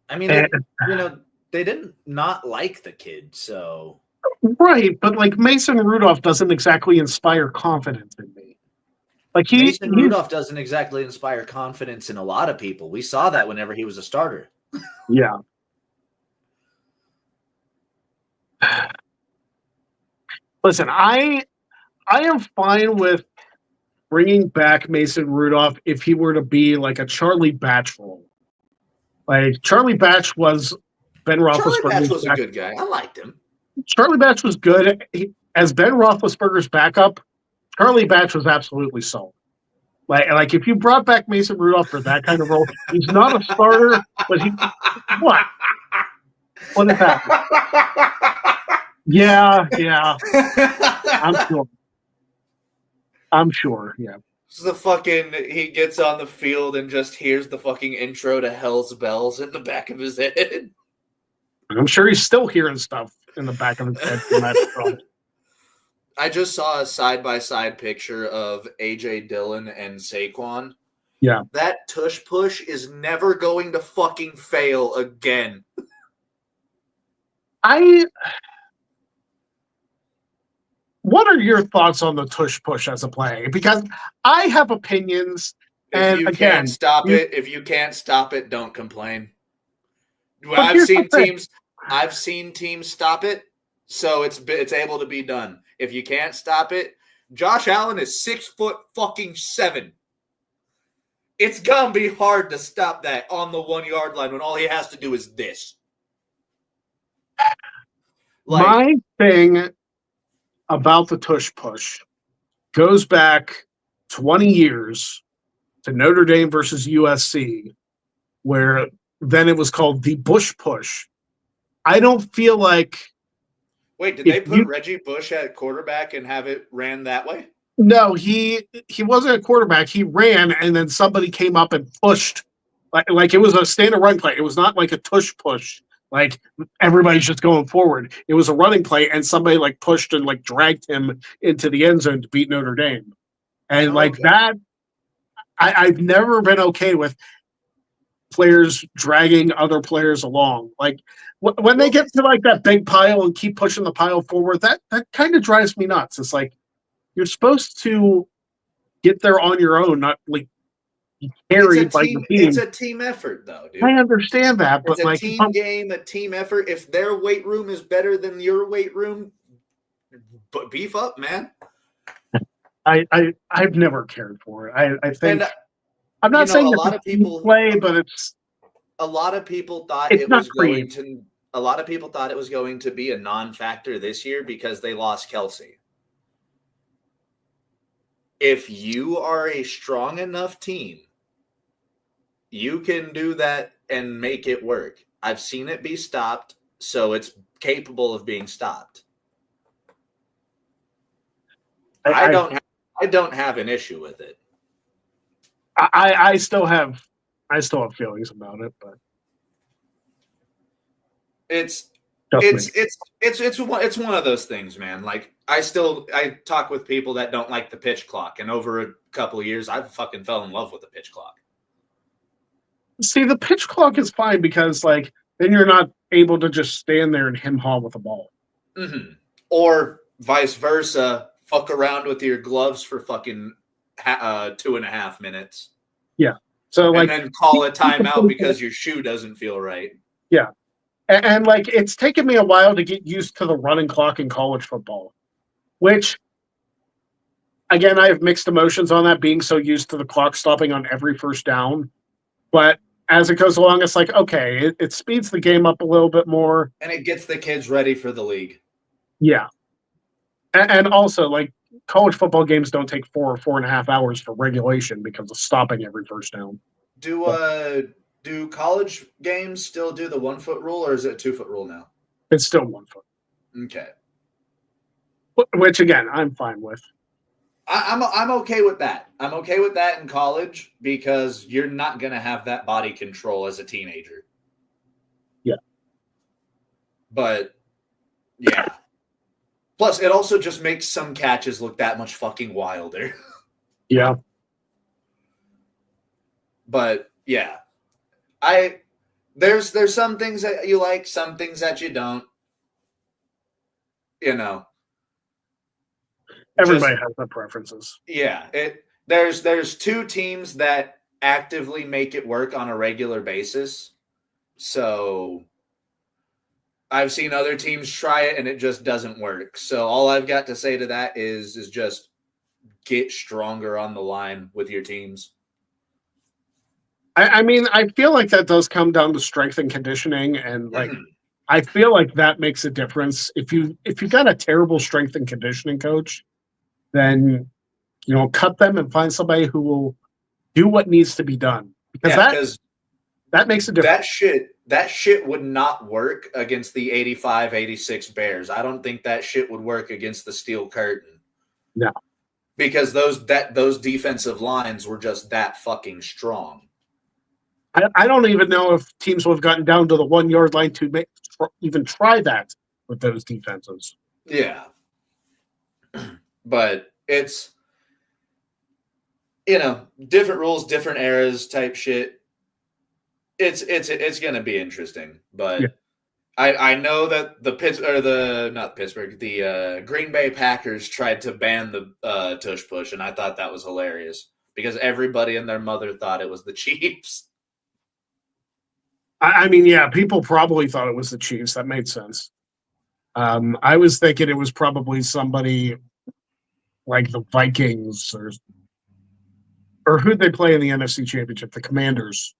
I mean, they didn't not like the kid, so. Right, but Mason Rudolph doesn't exactly inspire confidence in me. Mason Rudolph doesn't exactly inspire confidence in a lot of people. We saw that whenever he was a starter. Yeah. Listen, I am fine with bringing back Mason Rudolph if he were to be like a Charlie Batch role. Like Charlie Batch was Ben Charlie Batch Roethlisberger's was a good guy. I liked him. Charlie Batch was good. As Ben Roethlisberger's backup, Charlie Batch was absolutely solid. Like if you brought back Mason Rudolph for that kind of role, he's not a starter, but he what? What is happening? Yeah. I'm sure. Yeah. He gets on the field and just hears the fucking intro to Hell's Bells in the back of his head. I'm sure he's still hearing stuff in the back of his head from that film. I just saw a side-by-side picture of AJ Dillon and Saquon. Yeah. That tush push is never going to fucking fail again. What are your thoughts on the tush push as a play? Because I have opinions. If you can't stop it, don't complain. I've seen teams stop it, so it's able to be done. If you can't stop it, Josh Allen is 6'7". It's gonna be hard to stop that on the 1 yard line when all he has to do is this. My thing about the tush push goes back 20 years to Notre Dame versus USC, where then it was called the Bush push. I don't feel like. Wait, did they put Reggie Bush at quarterback and have it ran that way? No, he wasn't a quarterback. He ran, and then somebody came up and pushed. Like it was a standard run play. It was not like a tush push. Like everybody's just going forward. It was a running play, and somebody like pushed and like dragged him into the end zone to beat Notre Dame. And that, I've never been okay with players dragging other players along. Like when they get to like that big pile and keep pushing the pile forward, that kind of drives me nuts. It's like you're supposed to get there on your own, not like carried by the team. It's a team effort, though, dude. I understand that, but it's a team game, a team effort. If their weight room is better than your weight room, but beef up, man. I've never cared for it. I think I'm not saying a lot of people play, but it's a lot of people thought it was going to. A lot of people thought it was going to be a non-factor this year because they lost Kelsey. If you are a strong enough team, you can do that and make it work. I've seen it be stopped, so it's capable of being stopped. I don't have an issue with it. I still have feelings about it, but it's one of those things, man. Like I talk with people that don't like the pitch clock, and over a couple of years, I fucking fell in love with the pitch clock. See, the pitch clock is fine because like then you're not able to just stand there and hem-haw with the ball. Mm-hmm. Or vice versa, fuck around with your gloves for fucking 2.5 minutes. Yeah. So and then call a timeout because your shoe doesn't feel right. Yeah. And like it's taken me a while to get used to the running clock in college football, which again, I have mixed emotions on that, being so used to the clock stopping on every first down. But as it goes along, it's like, okay, it speeds the game up a little bit more. And it gets the kids ready for the league. Yeah. And also, like, college football games don't take 4 or 4.5 hours for regulation because of stopping every first down. Do college games still do the 1 foot rule, or is it a 2 foot rule now? It's still 1 foot. Okay. Which, again, I'm fine with. I'm okay with that. I'm okay with that in college because you're not going to have that body control as a teenager. Yeah. But, yeah. Plus, it also just makes some catches look that much fucking wilder. Yeah. But, yeah. There's some things that you like, some things that you don't. You know. Everybody has their preferences. Yeah. There's 2 teams that actively make it work on a regular basis. So I've seen other teams try it and it just doesn't work. So all I've got to say to that is just get stronger on the line with your teams. I mean, I feel like that does come down to strength and conditioning, and like I feel like that makes a difference. If you got a terrible strength and conditioning coach, then cut them and find somebody who will do what needs to be done, because that makes a difference. That shit would not work against the 85-86 Bears. I don't think that shit would work against the Steel Curtain. No. Because those defensive lines were just that fucking strong. I don't even know if teams would have gotten down to the 1 yard line to even try that with those defenses. Yeah. But it's, different rules, different eras type shit. It's going to be interesting. But yeah. I know that the Green Bay Packers tried to ban the tush push, and I thought that was hilarious because everybody and their mother thought it was the Chiefs. I mean, yeah, people probably thought it was the Chiefs. That made sense. I was thinking it was probably somebody like the Vikings or who'd they play in the NFC Championship? The Commanders.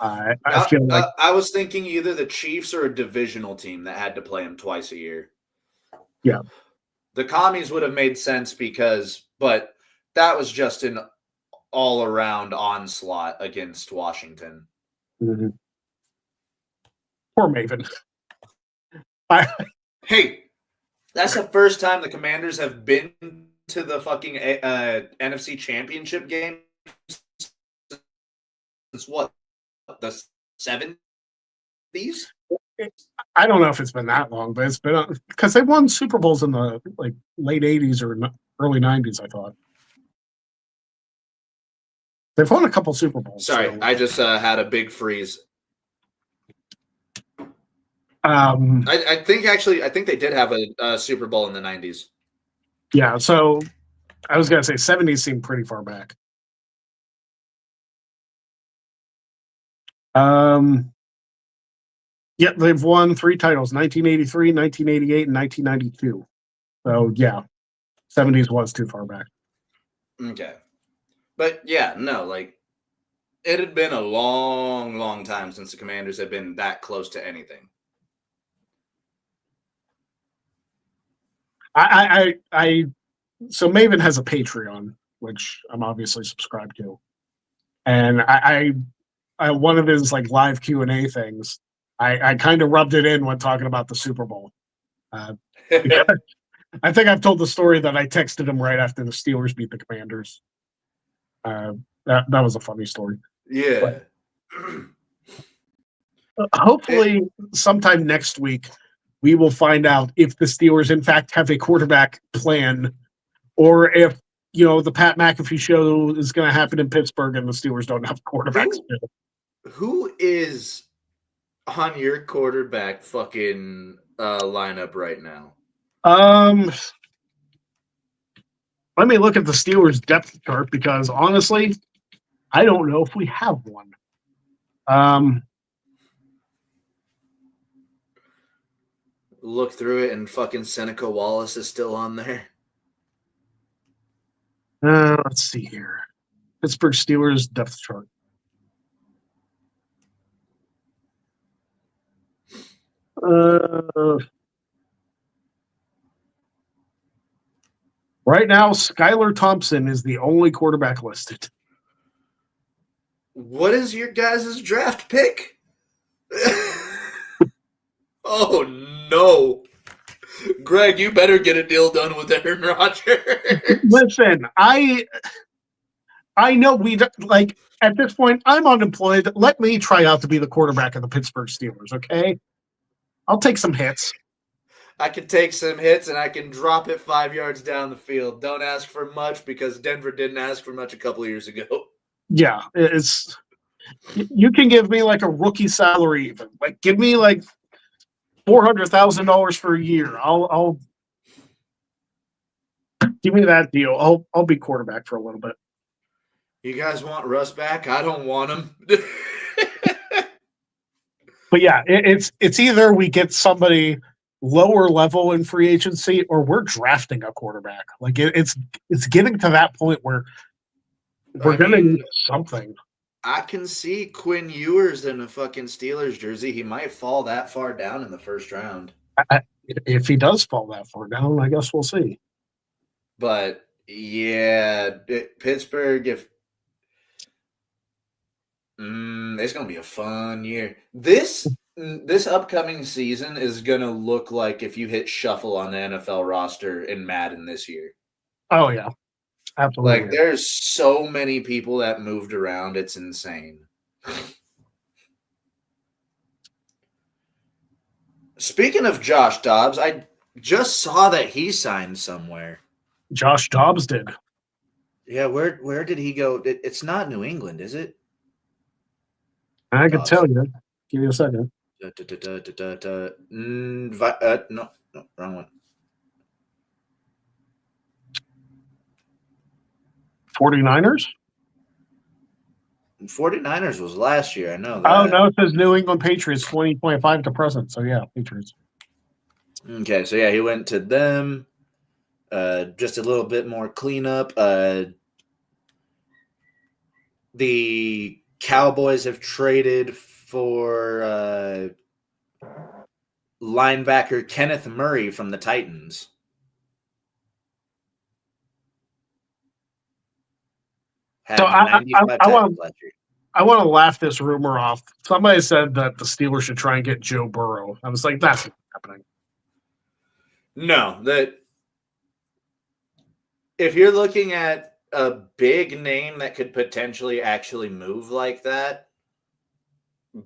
I feel like I was thinking either the Chiefs or a divisional team that had to play them twice a year. Yeah. The Commies would have made sense but that was just an all-around onslaught against Washington. Mm-hmm. Poor Maven. Hey, that's the first time the Commanders have been to the fucking NFC Championship game since what? The 70s? I don't know if it's been that long, but it's been because they won Super Bowls in the late 80s or early 90s, I thought. They've won a couple Super Bowls. Sorry, I just had a big freeze. I think they did have a Super Bowl in the 90s. Yeah, so I was going to say 70s seemed pretty far back. Yeah, they've won 3 titles, 1983, 1988, and 1992. So, yeah, 70s was too far back. Okay. But, yeah, no, it had been a long, long time since the Commanders had been that close to anything. So Maven has a Patreon, which I'm obviously subscribed to. And I one of his live Q&A things, I kind of rubbed it in when talking about the Super Bowl. I think I've told the story that I texted him right after the Steelers beat the Commanders. That was a funny story. Yeah. But hopefully sometime next week we will find out if the Steelers in fact have a quarterback plan, or if the Pat McAfee show is going to happen in Pittsburgh and the Steelers don't have quarterbacks. Who is on your quarterback fucking lineup right now? Let me look at the Steelers depth chart, because honestly, I don't know if we have one. Look through it and fucking Seneca Wallace is still on there. Let's see here. Pittsburgh Steelers depth chart. Right now, Skylar Thompson is the only quarterback listed. What is your guys' draft pick? Oh, no. Greg, you better get a deal done with Aaron Rodgers. Listen, I know at this point, I'm unemployed. Let me try out to be the quarterback of the Pittsburgh Steelers, okay? I'll take some hits. I can take some hits and I can drop it 5 yards down the field. Don't ask for much, because Denver didn't ask for much a couple of years ago. Yeah, you can give me a rookie salary even. Give me $400,000 for a year. I'll give me that deal. I'll be quarterback for a little bit. You guys want Russ back? I don't want him. But yeah, it's either we get somebody lower level in free agency, or we're drafting a quarterback. Like it's getting to that point where we're going to need something. I can see Quinn Ewers in a fucking Steelers jersey. He might fall that far down in the first round. If he does fall that far down, I guess we'll see. But yeah, Pittsburgh, it's going to be a fun year. This upcoming season is going to look like if you hit shuffle on the NFL roster in Madden this year. Oh, yeah. Absolutely. Like, there's so many people that moved around. It's insane. Speaking of Josh Dobbs, I just saw that he signed somewhere. Josh Dobbs did. Yeah, where did he go? It's not New England, is it? I can tell you. Give me a second. No, wrong one. 49ers? 49ers was last year, I know that. Oh, no, it says New England Patriots 2025 to present. So, yeah, Patriots. Okay, so, yeah, he went to them. Just a little bit more cleanup. The Cowboys have traded for linebacker Kenneth Murray from the Titans. So I want to laugh this rumor off. Somebody said that the Steelers should try and get Joe Burrow. I was like, that's not happening. No, that if you're looking at a big name that could potentially actually move like that,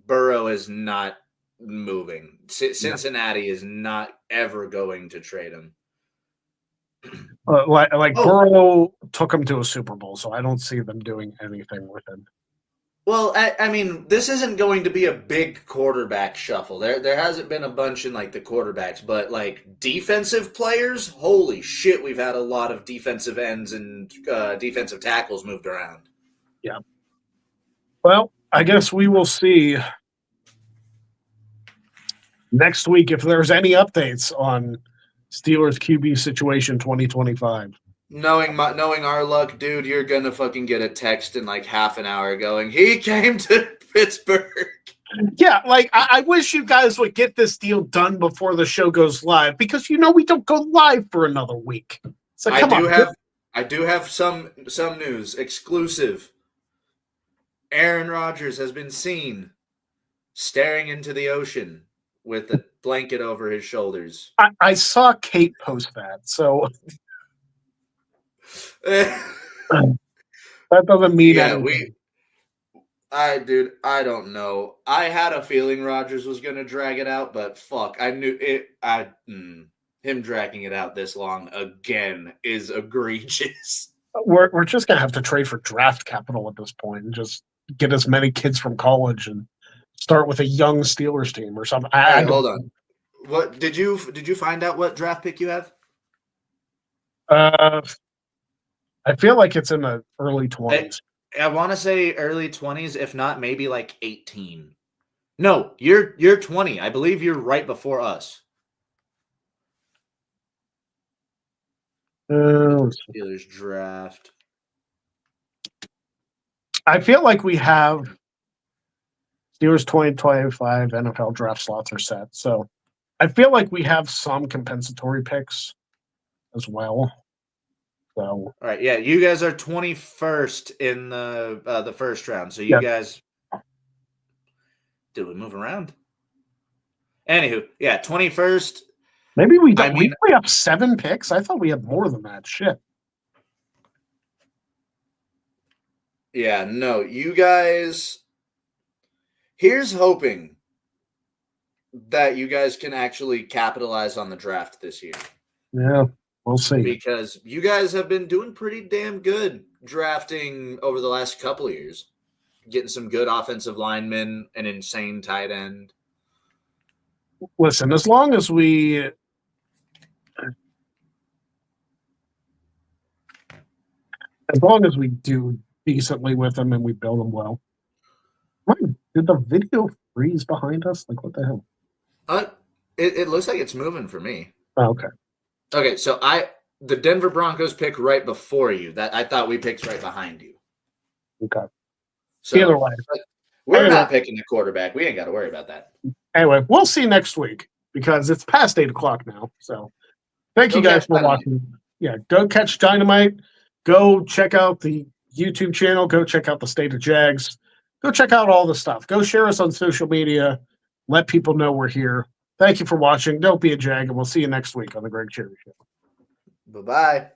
Burrow is not moving. Cincinnati is not ever going to trade him. Burrow took him to a Super Bowl, so I don't see them doing anything with him. Well, I mean, this isn't going to be a big quarterback shuffle. There hasn't been a bunch in, like, the quarterbacks, but, like, defensive players, holy shit, we've had a lot of defensive ends and defensive tackles moved around. Yeah. Well, I guess we will see next week if there's any updates on Steelers QB situation 2025. Knowing our luck, dude, you're gonna fucking get a text in like half an hour going, he came to Pittsburgh. Yeah, like I wish you guys would get this deal done before the show goes live because we don't go live for another week. So I do have some news exclusive. Aaron Rodgers has been seen staring into the ocean with a blanket over his shoulders. I saw Kate post that, so that doesn't mean anything. I don't know. I had a feeling Rodgers was going to drag it out, but fuck, I knew it. Him dragging it out this long again is egregious. We're just gonna have to trade for draft capital at this point and just get as many kids from college and start with a young Steelers team or something. Hold on. What did you find out what draft pick you have? I feel like it's in the early 20s. I want to say early 20s, if not maybe like 18. No, you're 20. I believe you're right before us. Steelers draft. I feel like we have Steelers 2025 NFL draft slots are set. So I feel like we have some compensatory picks as well. So all right, yeah, you guys are 21st in the first round. So you guys did we move around? Anywho, yeah, 21st. Maybe we don't. We have 7 picks. I thought we had more than that. Shit. Yeah, no, you guys. Here's hoping that you guys can actually capitalize on the draft this year. Yeah, we'll see. Because you guys have been doing pretty damn good drafting over the last couple of years. Getting some good offensive linemen, an insane tight end. Listen, as long as we do decently with them and we build them well. Did the video freeze behind us? Like, what the hell? It looks like it's moving for me. Oh, okay. Okay, so the Denver Broncos pick right before you. That I thought we picked right behind you. Okay. So Either way. we're not picking a quarterback. We ain't got to worry about that. Anyway, we'll see next week because it's past 8:00 now. So thank you guys for watching. Yeah, go catch Dynamite. Go check out the YouTube channel. Go check out the State of Jags. Go check out all the stuff. Go share us on social media. Let people know we're here. Thank you for watching. Don't be a Jag, and we'll see you next week on the Greg Cherry Show. Bye-bye.